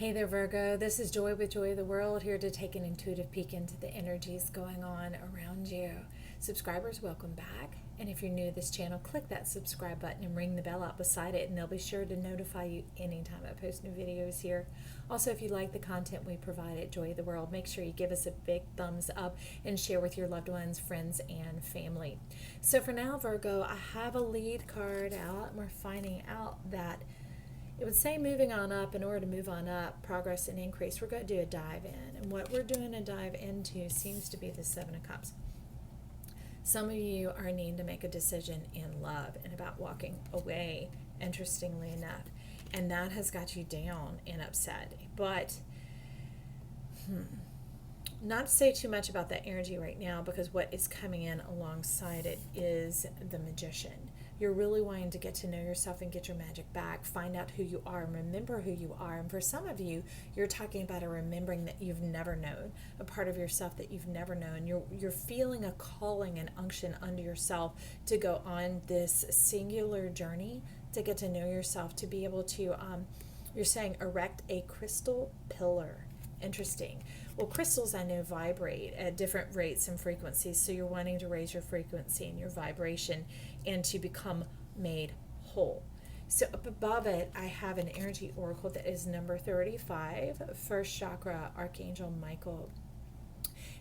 Hey there, Virgo. This is Joy with Joy of the World, here to take an intuitive peek into the energies going on around you. Subscribers, welcome back. And if you're new to this channel, click that subscribe button and ring the bell out beside it, and they'll be sure to notify you anytime I post new videos here. Also, if you like the content we provide at Joy of the World, make sure you give us a big thumbs up and share with your loved ones, friends, and family. So for now, Virgo, I have a lead card out, and we're finding out that it would say moving on up. In order to move on up, progress and increase, we're going to do a dive in. And what we're doing a dive into seems to be the Seven of Cups. Some of you are needing to make a decision in love and about walking away, interestingly enough. And that has got you down and upset. But, not to say too much about that energy right now, because what is coming in alongside it is the Magician. You're really wanting to get to know yourself and get your magic back, find out who you are and remember who you are. And for some of you, you're talking about a remembering that you've never known, a part of yourself that you've never known. You're feeling a calling and unction under yourself to go on this singular journey to get to know yourself, to be able to, you're saying, erect a crystal pillar. Interesting. Well, crystals, I know, vibrate at different rates and frequencies, so you're wanting to raise your frequency and your vibration and to become made whole. So up above it, I have an energy oracle that is number 35, first chakra, Archangel Michael.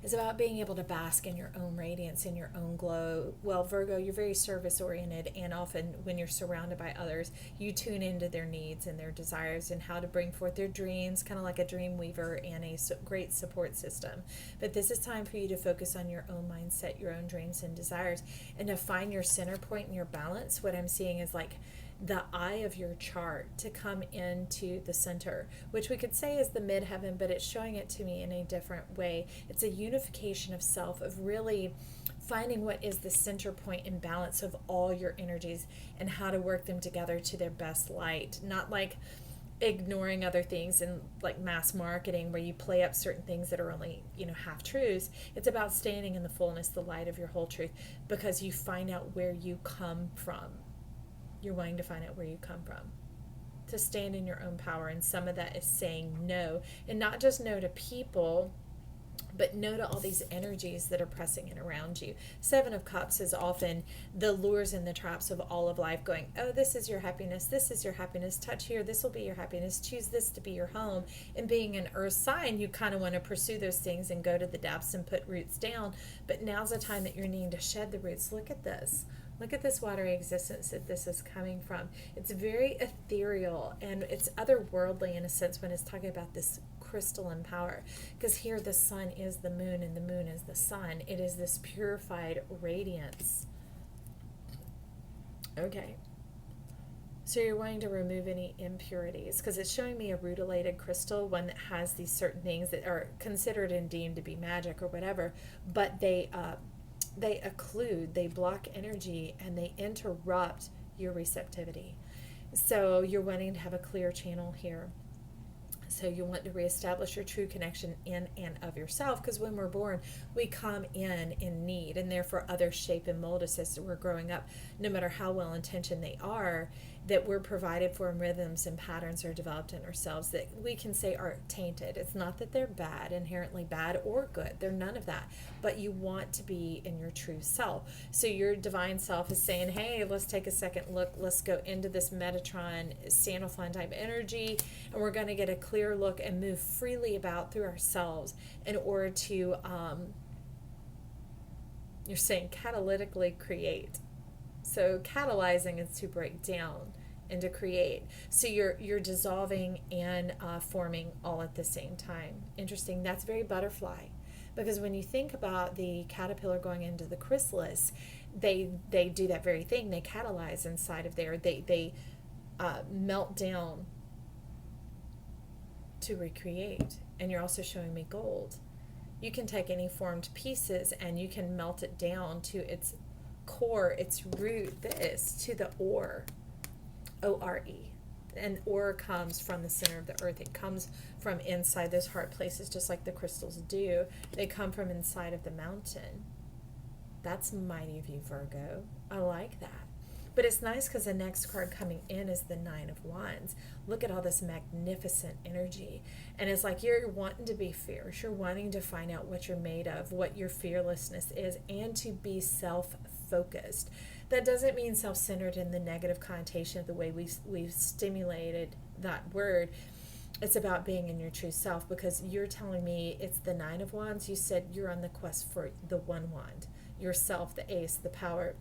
It's about being able to bask in your own radiance, in your own glow. Well, Virgo, you're very service-oriented, and often when you're surrounded by others, you tune into their needs and their desires and how to bring forth their dreams, kind of like a dream weaver and a great support system. But this is time for you to focus on your own mindset, your own dreams and desires, and to find your center point and your balance. What I'm seeing is like the eye of your chart to come into the center, which we could say is the midheaven, but it's showing it to me in a different way. It's a unification of self, of really finding what is the center point and balance of all your energies and how to work them together to their best light. Not like ignoring other things and like mass marketing where you play up certain things that are only, half truths. It's about standing in the fullness, the light of your whole truth, because you find out where you come from. You're wanting to find out where you come from, to stand in your own power. And some of that is saying no, and not just no to people, but no to all these energies that are pressing in around you. Seven of Cups is often the lures and the traps of all of life, going, oh, this is your happiness, this is your happiness, touch here, this will be your happiness, choose this to be your home. And being an earth sign, you kind of want to pursue those things and go to the depths and put roots down. But now's the time that you're needing to shed the roots. Look at this. Look at this watery existence that this is coming from. It's very ethereal, and it's otherworldly in a sense when it's talking about this crystalline power. Because here the sun is the moon, and the moon is the sun. It is this purified radiance. Okay. So you're wanting to remove any impurities, because it's showing me a rutilated crystal, one that has these certain things that are considered and deemed to be magic or whatever, but they occlude, they block energy, and they interrupt your receptivity. So you're wanting to have a clear channel here. So you want to reestablish your true connection in and of yourself, because when we're born, we come in need, and therefore others shape and mold us as we're growing up, no matter how well-intentioned they are, that we're provided for, and rhythms and patterns are developed in ourselves that we can say are tainted. It's not that they're bad, inherently bad or good. They're none of that. But you want to be in your true self. So your divine self is saying, hey, let's take a second look. Let's go into this Metatron, Sandalphon type energy, and we're going to get a clear look and move freely about through ourselves in order to, you're saying, catalytically create. So catalyzing is to break down and to create. So you're dissolving and forming all at the same time. Interesting. That's very butterfly, because when you think about the caterpillar going into the chrysalis, they do that very thing. They catalyze inside of there. They melt down to recreate. And you're also showing me gold. You can take any formed pieces and you can melt it down to its core, its root, to the ore, O-R-E. And ore comes from the center of the earth. It comes from inside those hard places, just like the crystals do. They come from inside of the mountain. That's mighty of you, Virgo. I like that. But it's nice because the next card coming in is the Nine of Wands. Look at all this magnificent energy. And it's like you're wanting to be fierce. You're wanting to find out what you're made of, what your fearlessness is, and to be self-focused. That doesn't mean self-centered in the negative connotation of the way we've stimulated that word. It's about being in your true self, because you're telling me it's the Nine of Wands. You said you're on the quest for the one wand, yourself, the ace, the power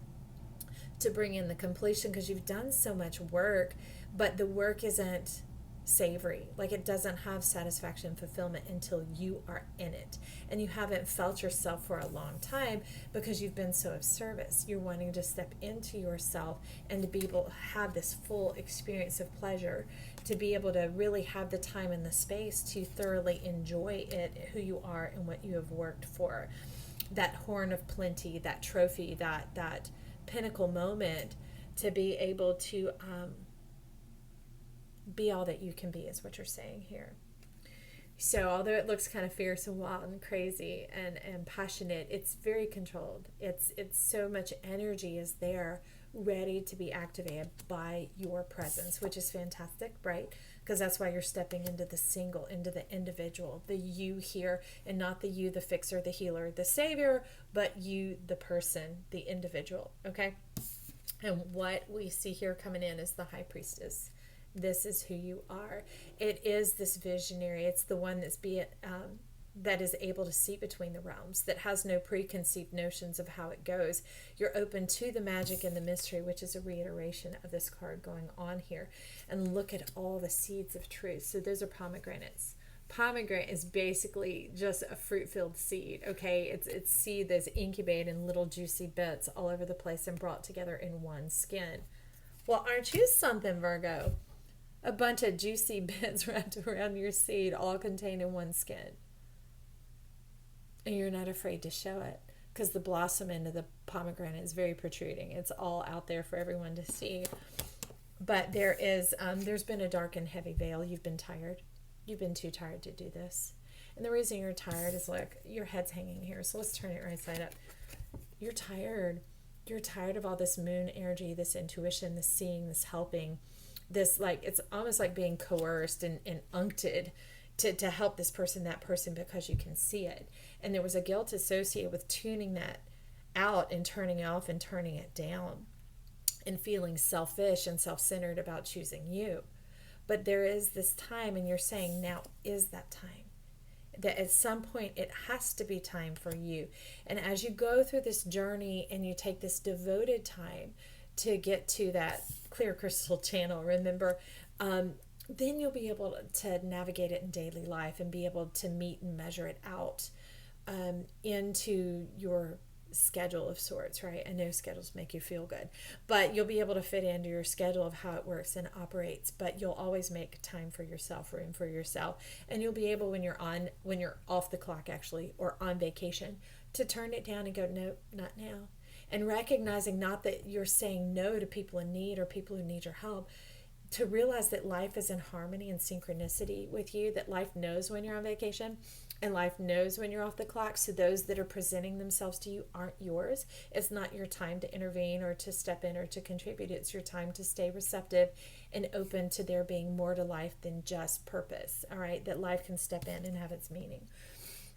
to bring in the completion, because you've done so much work, but the work isn't savory. Like, it doesn't have satisfaction and fulfillment until you are in it. And you haven't felt yourself for a long time because you've been so of service. You're wanting to step into yourself and to be able to have this full experience of pleasure, to be able to really have the time and the space to thoroughly enjoy it, who you are and what you have worked for. That horn of plenty, that trophy, that pinnacle moment, to be able to be all that you can be, is what you're saying here. So although it looks kind of fierce and wild and crazy and passionate, it's very controlled. It's so much energy is there, ready to be activated by your presence, which is fantastic, right? Because that's why you're stepping into the single, into the individual, the you here, and not the you, the fixer, the healer, the savior, but you, the person, the individual, okay? And what we see here coming in is the High Priestess. This is who you are. It is this visionary. It's the one that is able to see between the realms, that has no preconceived notions of how it goes. You're open to the magic and the mystery, which is a reiteration of this card going on here. And look at all the seeds of truth. So those are pomegranates. Pomegranate is basically just a fruit-filled seed, okay? It's seed that's incubated in little juicy bits all over the place and brought together in one skin. Well, aren't you something, Virgo? A bunch of juicy bits wrapped around your seed, all contained in one skin. And you're not afraid to show it, because the blossom end of the pomegranate is very protruding. It's all out there for everyone to see. But there's been a dark and heavy veil. You've been tired. You've been too tired to do this. And the reason you're tired is, look, your head's hanging here. So let's turn it right side up. You're tired. You're tired of all this moon energy, this intuition, this seeing, this helping. This, like, it's almost like being coerced and uncted to help this person, that person, because you can see it. And there was a guilt associated with tuning that out and turning it off and turning it down and feeling selfish and self-centered about choosing you. But there is this time, and you're saying now is that time. That at some point it has to be time for you. And as you go through this journey and you take this devoted time to get to that clear crystal channel, remember, then you'll be able to navigate it in daily life and be able to meet and measure it out into your schedule of sorts, right? I know schedules make you feel good, but you'll be able to fit into your schedule of how it works and operates. But you'll always make time for yourself, room for yourself, and you'll be able, when you're off the clock actually, or on vacation, to turn it down and go, no, not now. And recognizing not that you're saying no to people in need or people who need your help, to realize that life is in harmony and synchronicity with you, that life knows when you're on vacation and life knows when you're off the clock. So those that are presenting themselves to you aren't yours. It's not your time to intervene or to step in or to contribute. It's your time to stay receptive and open to there being more to life than just purpose, all right? That life can step in and have its meaning.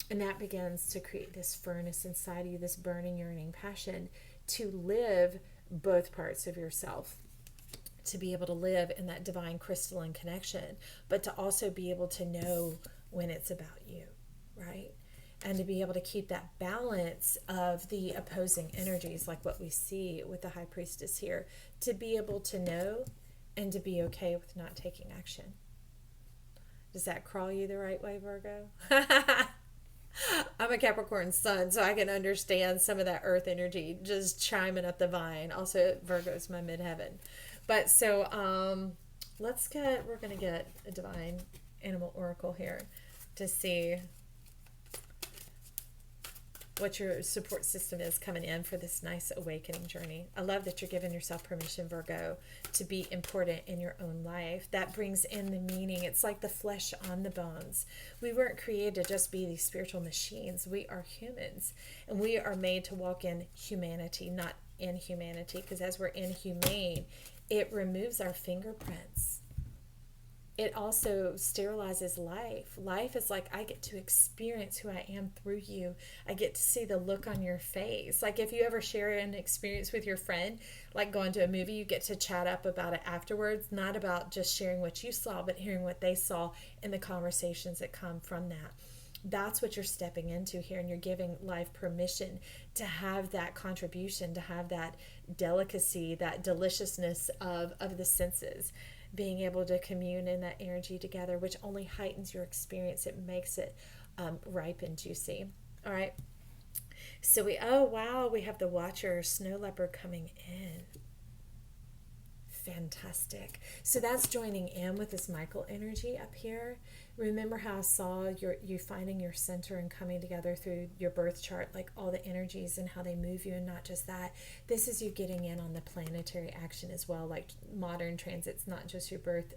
And that begins to create this furnace inside of you, this burning, yearning passion to live both parts of yourself, to be able to live in that divine crystalline connection, but to also be able to know when it's about you, right? And to be able to keep that balance of the opposing energies, like what we see with the High Priestess here, to be able to know and to be okay with not taking action. Does that crawl you the right way, Virgo? I'm a Capricorn sun, so I can understand some of that earth energy just chiming up the vine. Also, Virgo's my midheaven. But so we're going to get a divine animal oracle here to see what your support system is coming in for this nice awakening journey. I love that you're giving yourself permission, Virgo, to be important in your own life. That brings in the meaning. It's like the flesh on the bones. We weren't created to just be these spiritual machines. We are humans, and we are made to walk in humanity, not inhumanity, because as we're inhumane, it removes our fingerprints. It also sterilizes life. Life is like, I get to experience who I am through you. I get to see the look on your face. Like if you ever share an experience with your friend, like going to a movie, you get to chat up about it afterwards, not about just sharing what you saw, but hearing what they saw and the conversations that come from that. That's what you're stepping into here, and you're giving life permission to have that contribution, to have that delicacy, that deliciousness of the senses, being able to commune in that energy together, which only heightens your experience. It makes it ripe and juicy. All right. So oh wow, we have the Watcher, Snow Leopard coming in. Fantastic. So that's joining in with this Michael energy up here. Remember how I saw you finding your center and coming together through your birth chart, like all the energies and how they move you, and not just that. This is you getting in on the planetary action as well, like modern transits, not just your birth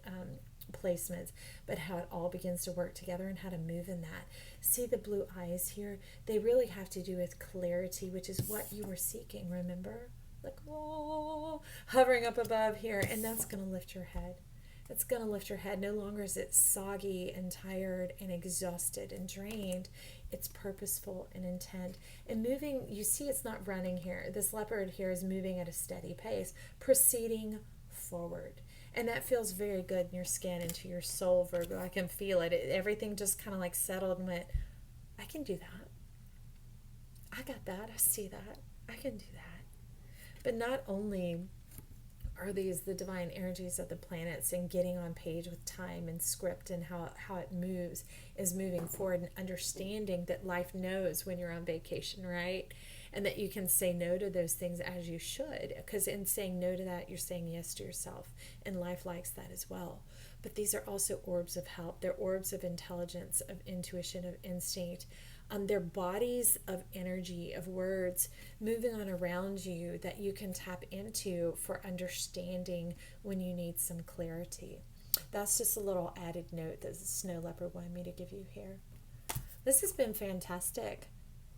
placements, but how it all begins to work together and how to move in that. See the blue eyes here? They really have to do with clarity, which is what you were seeking, remember? Like, whoa, hovering up above here, and that's going to lift your head. It's going to lift your head. No longer is it soggy and tired and exhausted and drained. It's purposeful and intent. And moving, you see it's not running here. This leopard here is moving at a steady pace, proceeding forward. And that feels very good in your skin, into your soul, Virgo. I can feel it. Everything just kind of like settled and went, I can do that. I got that. I see that. I can do that. But not only are these the divine energies of the planets and getting on page with time and script and how it moves, is moving forward and understanding that life knows when you're on vacation, right? And that you can say no to those things as you should, because in saying no to that, you're saying yes to yourself, and life likes that as well. But these are also orbs of help. They're orbs of intelligence, of intuition, of instinct. They're bodies of energy, of words moving on around you that you can tap into for understanding when you need some clarity. That's just a little added note that the Snow Leopard wanted me to give you here. This has been fantastic.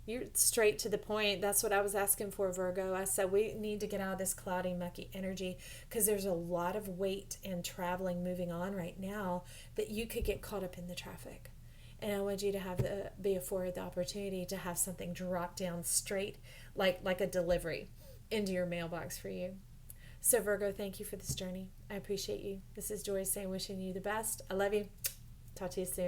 You're straight to the point. That's what I was asking for, Virgo. I said we need to get out of this cloudy, mucky energy, because there's a lot of weight and traveling moving on right now that you could get caught up in the traffic. And I want you to be afforded the opportunity to have something drop down straight, like a delivery, into your mailbox for you. So Virgo, thank you for this journey. I appreciate you. This is Joy saying, wishing you the best. I love you. Talk to you soon.